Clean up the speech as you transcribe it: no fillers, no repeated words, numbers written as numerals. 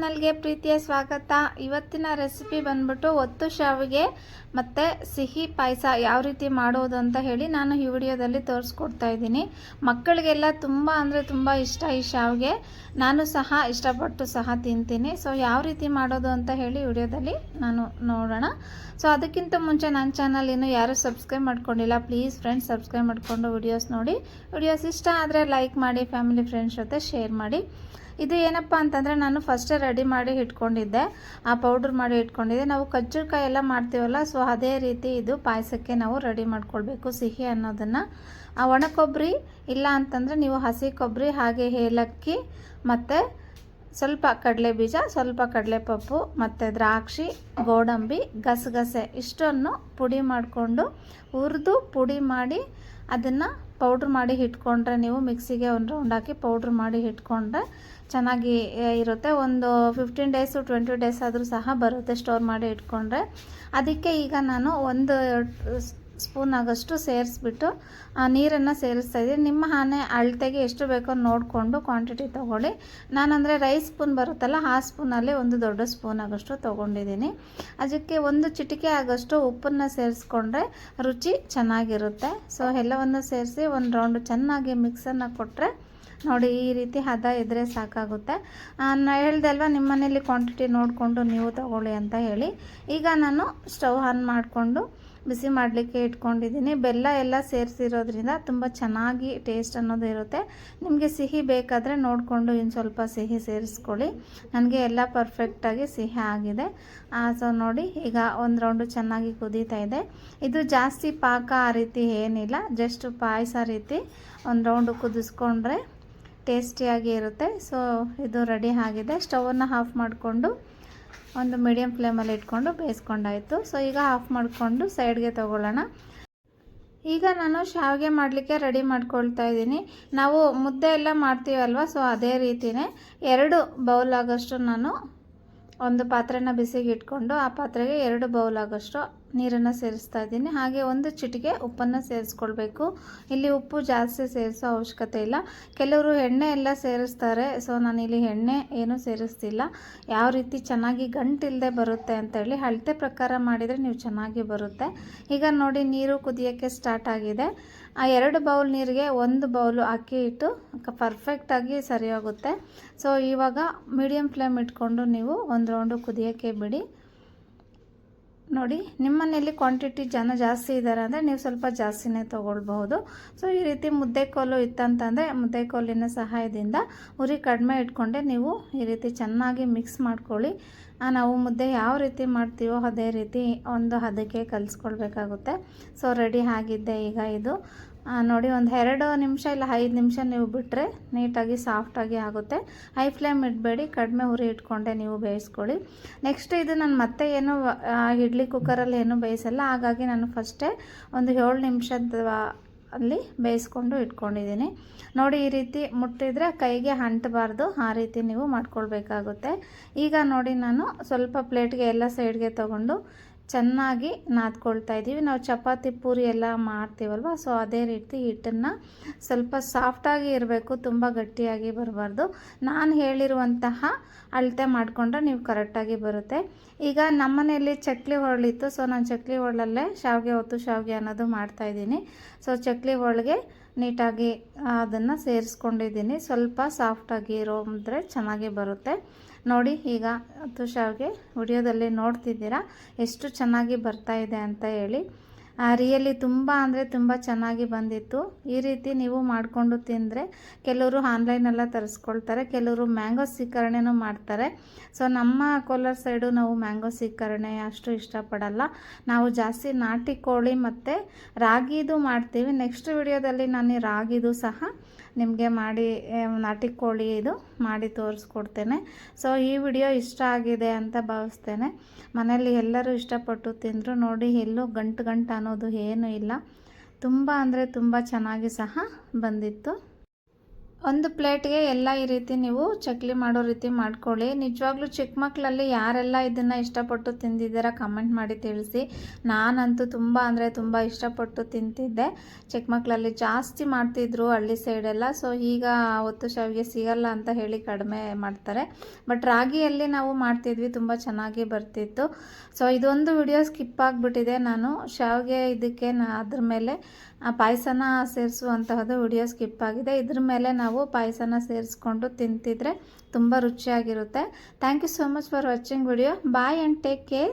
ಚಾನಲ್ಗೆ ಪ್ರೀತಿಯ ಸ್ವಾಗತ. ಇವತ್ತಿನ ರೆಸಿಪಿ ಬಂದ್ಬಿಟ್ಟು ಒತ್ತು ಶಾವಿಗೆ ಮತ್ತು ಸಿಹಿ ಪಾಯಸ ಯಾವ ರೀತಿ ಮಾಡೋದು ಅಂತ ಹೇಳಿ ನಾನು ಈ ವಿಡಿಯೋದಲ್ಲಿ ತೋರಿಸ್ಕೊಡ್ತಾ ಇದ್ದೀನಿ. ಮಕ್ಕಳಿಗೆಲ್ಲ ತುಂಬ ಅಂದರೆ ತುಂಬ ಇಷ್ಟ ಈ ಶಾವಿಗೆ. ನಾನು ಸಹ ಇಷ್ಟಪಟ್ಟು ಸಹ ತಿಂತೀನಿ. ಸೊ ಯಾವ ರೀತಿ ಮಾಡೋದು ಅಂತ ಹೇಳಿ ವಿಡಿಯೋದಲ್ಲಿ ನಾನು ನೋಡೋಣ. ಸೊ ಅದಕ್ಕಿಂತ ಮುಂಚೆ ನನ್ನ ಚಾನಲ್ ಇನ್ನೂ ಯಾರೂ ಸಬ್ಸ್ಕ್ರೈಬ್ ಮಾಡ್ಕೊಂಡಿಲ್ಲ, ಪ್ಲೀಸ್ ಫ್ರೆಂಡ್ಸ್ ಸಬ್ಸ್ಕ್ರೈಬ್ ಮಾಡಿಕೊಂಡು ವಿಡಿಯೋಸ್ ನೋಡಿ. ವಿಡಿಯೋಸ್ ಇಷ್ಟ ಆದರೆ ಲೈಕ್ ಮಾಡಿ, ಫ್ಯಾಮಿಲಿ ಫ್ರೆಂಡ್ಸ್ ಜೊತೆ ಶೇರ್ ಮಾಡಿ. ಇದು ಏನಪ್ಪ ಅಂತಂದರೆ ನಾನು ಫಸ್ಟೇ ರೆಡಿ ಮಾಡಿ ಇಟ್ಕೊಂಡಿದ್ದೆ, ಆ ಪೌಡ್ರ್ ಮಾಡಿ ಇಟ್ಕೊಂಡಿದ್ದೆ. ನಾವು ಕಜ್ಜುಕಾಯಿ ಎಲ್ಲ ಮಾಡ್ತೀವಲ್ಲ, ಸೊ ಅದೇ ರೀತಿ ಇದು ಪಾಯಸಕ್ಕೆ ನಾವು ರೆಡಿ ಮಾಡ್ಕೊಳ್ಬೇಕು ಸಿಹಿ ಅನ್ನೋದನ್ನು. ಆ ಒಣ ಕೊಬ್ಬರಿ ಇಲ್ಲ ಅಂತಂದರೆ ನೀವು ಹಸಿ ಕೊಬ್ಬರಿ, ಹಾಗೆ ಏಲಕ್ಕಿ ಮತ್ತು ಸ್ವಲ್ಪ ಕಡಲೆ ಬೀಜ, ಸ್ವಲ್ಪ ಕಡಲೆಪಪ್ಪು ಮತ್ತು ದ್ರಾಕ್ಷಿ, ಗೋಡಂಬಿ, ಗಸಗಸೆ ಇಷ್ಟನ್ನು ಪುಡಿ ಮಾಡಿಕೊಂಡು ಹುರಿದು ಪುಡಿ ಮಾಡಿ ಅದನ್ನು ಪೌಡ್ರ್ ಮಾಡಿ ಇಟ್ಕೊಂಡ್ರೆ, ನೀವು ಮಿಕ್ಸಿಗೆ ಒಂದು ರೌಂಡ್ ಹಾಕಿ ಪೌಡ್ರ್ ಮಾಡಿ ಇಟ್ಕೊಂಡ್ರೆ ಚೆನ್ನಾಗಿ ಇರುತ್ತೆ. ಒಂದು 15 ಡೇಸು 20 ಡೇಸ್ ಆದರೂ ಸಹ ಬರುತ್ತೆ ಸ್ಟೋರ್ ಮಾಡಿ ಇಟ್ಕೊಂಡ್ರೆ. ಅದಕ್ಕೆ ಈಗ ನಾನು 1 ಸ್ಪೂನ್ ಆಗೋಷ್ಟು ಸೇರಿಸ್ಬಿಟ್ಟು ನೀರನ್ನು ಸೇರಿಸ್ತಾ ಇದ್ದೀನಿ. ನಿಮ್ಮ ಅಳತೆಗೆ ಎಷ್ಟು ಬೇಕೋ ನೋಡಿಕೊಂಡು ಕ್ವಾಂಟಿಟಿ ತೊಗೊಳ್ಳಿ. ನಾನಂದರೆ ರೈಸ್ ಸ್ಪೂನ್ ಬರುತ್ತಲ್ಲ, ಆ ಸ್ಪೂನಲ್ಲಿ 1 ದೊಡ್ಡ ಸ್ಪೂನ್ ಆಗೋಷ್ಟು ತೊಗೊಂಡಿದ್ದೀನಿ. ಅದಕ್ಕೆ 1 ಚಿಟಿಕೆ ಆಗೋಷ್ಟು ಉಪ್ಪನ್ನು ಸೇರಿಸ್ಕೊಂಡ್ರೆ ರುಚಿ ಚೆನ್ನಾಗಿರುತ್ತೆ. ಸೊ ಎಲ್ಲವನ್ನು ಸೇರಿಸಿ ಒಂದು ರೌಂಡ್ ಚೆನ್ನಾಗಿ ಮಿಕ್ಸನ್ನು ಕೊಟ್ಟರೆ ನೋಡಿ, ಈ ರೀತಿ ಹದ ಇದ್ದರೆ ಸಾಕಾಗುತ್ತೆ. ನಾನು ಹೇಳ್ದೆ ಅಲ್ವಾ, ನಿಮ್ಮ ಮನೇಲಿ ಕ್ವಾಂಟಿಟಿ ನೋಡಿಕೊಂಡು ನೀವು ತಗೊಳ್ಳಿ ಅಂತ ಹೇಳಿ. ಈಗ ನಾನು ಸ್ಟವ್ ಆನ್ ಮಾಡಿಕೊಂಡು ಬಿಸಿ ಮಾಡಲಿಕ್ಕೆ ಇಟ್ಕೊಂಡಿದ್ದೀನಿ. ಬೆಲ್ಲ ಎಲ್ಲ ಸೇರಿಸಿರೋದ್ರಿಂದ ತುಂಬ ಚೆನ್ನಾಗಿ ಟೇಸ್ಟ್ ಅನ್ನೋದು ಇರುತ್ತೆ. ನಿಮಗೆ ಸಿಹಿ ಬೇಕಾದರೆ ನೋಡಿಕೊಂಡು ಇನ್ನು ಸ್ವಲ್ಪ ಸಿಹಿ ಸೇರಿಸ್ಕೊಳ್ಳಿ. ನನಗೆ ಎಲ್ಲ ಪರ್ಫೆಕ್ಟಾಗಿ ಸಿಹಿ ಆಗಿದೆ. ಸೊ ನೋಡಿ, ಈಗ ಒಂದು ರೌಂಡು ಚೆನ್ನಾಗಿ ಕುದೀತಾ ಇದೆ. ಇದು ಜಾಸ್ತಿ ಪಾಕ ಆ ರೀತಿ ಏನಿಲ್ಲ, ಜಸ್ಟ್ ಪಾಯಸ ರೀತಿ ಒಂದು ರೌಂಡು ಕುದಿಸ್ಕೊಂಡ್ರೆ ಟೇಸ್ಟಿಯಾಗಿ ಇರುತ್ತೆ. ಸೊ ಇದು ರೆಡಿ ಆಗಿದೆ. ಸ್ಟವನ್ನು ಆಫ್ ಮಾಡಿಕೊಂಡು ಒಂದು ಮೀಡಿಯಮ್ ಫ್ಲೇಮಲ್ಲಿ ಇಟ್ಕೊಂಡು ಬೇಯಿಸ್ಕೊಂಡಾಯಿತು. ಸೊ ಈಗ ಆಫ್ ಮಾಡಿಕೊಂಡು ಸೈಡ್ಗೆ ತೊಗೊಳ್ಳೋಣ. ಈಗ ನಾನು ಶಾವಿಗೆ ಮಾಡಲಿಕ್ಕೆ ರೆಡಿ ಮಾಡ್ಕೊಳ್ತಾ ಇದ್ದೀನಿ. ನಾವು ಮುದ್ದೆ ಎಲ್ಲ ಮಾಡ್ತೀವಲ್ವ, ಸೊ ಅದೇ ರೀತಿಯೇ 2 ಬೌಲ್ ಆಗೋಷ್ಟು ನಾನು ಒಂದು ಪಾತ್ರೆನ ಬಿಸಿಗೆ ಇಟ್ಕೊಂಡು ಆ ಪಾತ್ರೆಗೆ 2 ಬೌಲ್ ಆಗೋಷ್ಟು ನೀರನ್ನು ಸೇರಿಸ್ತಾ ಇದ್ದೀನಿ. ಹಾಗೆ 1 ಚಿಟಿಕೆ ಉಪ್ಪನ್ನು ಸೇರಿಸ್ಕೊಳ್ಬೇಕು. ಇಲ್ಲಿ ಉಪ್ಪು ಜಾಸ್ತಿ ಸೇರಿಸೋ ಅವಶ್ಯಕತೆ ಇಲ್ಲ. ಕೆಲವರು ಎಣ್ಣೆ ಎಲ್ಲ ಸೇರಿಸ್ತಾರೆ, ಸೊ ನಾನಿಲ್ಲಿ ಎಣ್ಣೆ ಏನೂ ಸೇರಿಸ್ತಿಲ್ಲ. ಯಾವ ರೀತಿ ಚೆನ್ನಾಗಿ ಗಂಟಿಲ್ಲದೆ ಬರುತ್ತೆ ಅಂತೇಳಿ ಅಳತೆ ಪ್ರಕಾರ ಮಾಡಿದರೆ ನೀವು ಚೆನ್ನಾಗಿ ಬರುತ್ತೆ. ಈಗ ನೋಡಿ, ನೀರು ಕುದಿಯೋಕ್ಕೆ ಸ್ಟಾರ್ಟ್ ಆಗಿದೆ. ಆ 2 ಬೌಲ್ ನೀರಿಗೆ 1 ಬೌಲು ಅಕ್ಕಿ ಹಿಟ್ಟು ಪರ್ಫೆಕ್ಟಾಗಿ ಸರಿ ಹೋಗುತ್ತೆ. ಸೊ ಇವಾಗ ಮೀಡಿಯಮ್ ಫ್ಲೇಮ್ ಇಟ್ಕೊಂಡು ನೀವು ಒಂದು ರೌಂಡು ಕುದಿಯೋಕ್ಕೆ ಬಿಡಿ. ನೋಡಿ, ನಿಮ್ಮ ಮನೆಯಲ್ಲಿ ಕ್ವಾಂಟಿಟಿ ಜನ ಜಾಸ್ತಿ ಇದ್ದಾರೆ ಅಂದರೆ ನೀವು ಸ್ವಲ್ಪ ಜಾಸ್ತಿನೇ ತೊಗೊಳ್ಬಹುದು. ಸೊ ಈ ರೀತಿ ಮುದ್ದೆ ಕೋಲು ಇತ್ತಂತಂದರೆ ಮುದ್ದೆ ಕೋಲಿನ ಸಹಾಯದಿಂದ ಉರಿ ಕಡಿಮೆ ಇಟ್ಕೊಂಡೆ ನೀವು ಈ ರೀತಿ ಚೆನ್ನಾಗಿ ಮಿಕ್ಸ್ ಮಾಡ್ಕೊಳ್ಳಿ. ನಾವು ಮುದ್ದೆ ಯಾವ ರೀತಿ ಮಾಡ್ತೀವೋ ಅದೇ ರೀತಿ ಒಂದು ಹದಕ್ಕೆ ಕಲಿಸ್ಕೊಳ್ಬೇಕಾಗುತ್ತೆ. ಸೊ ರೆಡಿ ಆಗಿದ್ದೆ ಈಗ ಇದು. ನೋಡಿ, ಒಂದು 2 ನಿಮಿಷ ಇಲ್ಲ 5 ನಿಮಿಷ ನೀವು ಬಿಟ್ಟರೆ ನೀಟಾಗಿ ಸಾಫ್ಟಾಗಿ ಆಗುತ್ತೆ. ಹೈ ಫ್ಲೇಮ್ ಇಡಬೇಡಿ, ಕಡಿಮೆ ಉರಿ ಇಟ್ಕೊಂಡೆ ನೀವು ಬೇಯಿಸ್ಕೊಳ್ಳಿ. ನೆಕ್ಸ್ಟ್ ಇದು ನಾನು ಮತ್ತೆ ಏನು ಇಡ್ಲಿ ಕುಕ್ಕರಲ್ಲಿ ಏನೂ ಬೇಯಿಸಲ್ಲ, ಹಾಗಾಗಿ ನಾನು ಫಸ್ಟೇ ಒಂದು 7 ನಿಮಿಷದ ಅಲ್ಲಿ ಬೇಯಿಸ್ಕೊಂಡು ಇಟ್ಕೊಂಡಿದ್ದೀನಿ. ನೋಡಿ, ಈ ರೀತಿ ಮುಟ್ಟಿದರೆ ಕೈಗೆ ಅಂಟಬಾರ್ದು, ಆ ರೀತಿ ನೀವು ಮಾಡ್ಕೊಳ್ಬೇಕಾಗುತ್ತೆ. ಈಗ ನೋಡಿ, ನಾನು ಸ್ವಲ್ಪ ಪ್ಲೇಟ್ಗೆ ಎಲ್ಲ ಸೈಡ್ಗೆ ತೊಗೊಂಡು ಚೆನ್ನಾಗಿ ನಾದ್ಕೊಳ್ತಾ ಇದ್ದೀವಿ. ನಾವು ಚಪಾತಿ ಪೂರಿ ಎಲ್ಲ ಮಾಡ್ತೀವಲ್ವ, ಸೊ ಅದೇ ರೀತಿ ಹಿಟ್ಟನ್ನು ಸ್ವಲ್ಪ ಸಾಫ್ಟಾಗಿ ಇರಬೇಕು, ತುಂಬ ಗಟ್ಟಿಯಾಗಿ ಬರಬಾರ್ದು. ನಾನು ಹೇಳಿರುವಂತಹ ಅಳತೆ ಮಾಡಿಕೊಂಡ್ರೆ ನೀವು ಕರೆಕ್ಟಾಗಿ ಬರುತ್ತೆ. ಈಗ ನಮ್ಮನೆಯಲ್ಲಿ ಚಕ್ಲಿ ಹೊರಳಿತ್ತು, ಸೊ ನಾನು ಚಕ್ಲಿ ಹೊರಳಲ್ಲೇ ಶಾವಿಗೆ ಒತ್ತು ಶಾವಿಗೆ ಅನ್ನೋದು ಮಾಡ್ತಾಯಿದ್ದೀನಿ. ಸೊ ಚಕ್ಲಿ ಒಳಗೆ ನೀಟಾಗಿ ಅದನ್ನು ಸೇರಿಸ್ಕೊಂಡಿದ್ದೀನಿ. ಸ್ವಲ್ಪ ಸಾಫ್ಟಾಗಿ ಇರೋದ್ರೆ ಚೆನ್ನಾಗಿ ಬರುತ್ತೆ. ನೋಡಿ, ಈಗ ಒತ್ತು ಶಾವಿಗೆ ವಿಡಿಯೋದಲ್ಲಿ ನೋಡ್ತಿದ್ದೀರಾ ಎಷ್ಟು ಚೆನ್ನಾಗಿ ಬರ್ತಾ ಇದೆ ಅಂತ ಹೇಳಿ. ರಿಯಲಿ ತುಂಬ ಅಂದರೆ ತುಂಬ ಚೆನ್ನಾಗಿ ಬಂದಿತ್ತು. ಈ ರೀತಿ ನೀವು ಮಾಡಿಕೊಂಡು ತಿಂದರೆ, ಕೆಲವರು ಆನ್ಲೈನೆಲ್ಲ ತರಿಸ್ಕೊಳ್ತಾರೆ, ಕೆಲವರು ಮ್ಯಾಂಗೋ ಸೀಕರಣೆನೂ ಮಾಡ್ತಾರೆ. ಸೊ ನಮ್ಮ ಕೋಲಾರ ಸೈಡು ನಾವು ಮ್ಯಾಂಗೋ ಸೀಕರಣೆ ಅಷ್ಟು ಇಷ್ಟಪಡಲ್ಲ. ನಾವು ಜಾಸ್ತಿ ನಾಟಿ ಕೋಳಿ ಮತ್ತು ರಾಗಿದು ಮಾಡ್ತೀವಿ. ನೆಕ್ಸ್ಟ್ ವಿಡಿಯೋದಲ್ಲಿ ನಾನು ರಾಗಿದು ಸಹ ನಿಮಗೆ ಮಾಡಿ ನಾಟಿ ಕೋಳಿ ಇದು ಮಾಡಿ ತೋರಿಸ್ಕೊಡ್ತೇನೆ. ಸೊ ಈ ವಿಡಿಯೋ ಇಷ್ಟ ಆಗಿದೆ ಅಂತ ಭಾವಿಸ್ತೇನೆ. ಮನೆಯಲ್ಲಿ ಎಲ್ಲರೂ ಇಷ್ಟಪಟ್ಟು ತಿಂದರು. ನೋಡಿ, ಎಲ್ಲೂ ಗಂಟು ಅನ್ನೋದು ಏನೂ ಇಲ್ಲ. ತುಂಬ ಅಂದರೆ ತುಂಬ ಚೆನ್ನಾಗಿ ಸಹ ಬಂದಿತ್ತು. ಒಂದು ಪ್ಲೇಟ್ಗೆ ಎಲ್ಲ ಈ ರೀತಿ ನೀವು ಚಕ್ಲಿ ಮಾಡೋ ರೀತಿ ಮಾಡ್ಕೊಳ್ಳಿ. ನಿಜವಾಗ್ಲೂ ಚಿಕ್ಕ ಮಕ್ಕಳಲ್ಲಿ ಯಾರೆಲ್ಲ ಇದನ್ನು ಇಷ್ಟಪಟ್ಟು ತಿಂದಿದ್ದೀರಾ ಕಮೆಂಟ್ ಮಾಡಿ ತಿಳಿಸಿ. ನಾನಂತೂ ತುಂಬ ಅಂದರೆ ತುಂಬ ಇಷ್ಟಪಟ್ಟು ತಿಂತಿದ್ದೆ. ಚಿಕ್ಕ ಮಕ್ಕಳಲ್ಲಿ ಜಾಸ್ತಿ ಮಾಡ್ತಿದ್ರು ಹಳ್ಳಿ ಸೈಡೆಲ್ಲ. ಸೊ ಈಗ ಒತ್ತು ಶಾವಿಗೆ ಸಿಗಲ್ಲ ಅಂತ ಹೇಳಿ ಕಡಿಮೆ ಮಾಡ್ತಾರೆ. ಬಟ್ ರಾಗಿಯಲ್ಲಿ ನಾವು ಮಾಡ್ತಿದ್ವಿ, ತುಂಬ ಚೆನ್ನಾಗಿ ಬರ್ತಿತ್ತು. ಸೊ ಇದೊಂದು ವಿಡಿಯೋ ಸ್ಕಿಪ್ ಆಗಿಬಿಟ್ಟಿದೆ. ನಾನು ಶಾವಿಗೆ ಇದಕ್ಕೆ ಅದ್ರ ಮೇಲೆ ಪಾಯಸನ ಸೇರಿಸುವಂತಹದ್ದು ವಿಡಿಯೋ ಸ್ಕಿಪ್ ಆಗಿದೆ. ಇದ್ರ ಮೇಲೆ ನಾವು ಪಾಯಸನ ಸೇರಿಸ್ಕೊಂಡು ತಿಂತಿದ್ರೆ ತುಂಬ ರುಚಿಯಾಗಿರುತ್ತೆ. Thank you so much for watching video. Bye and take care.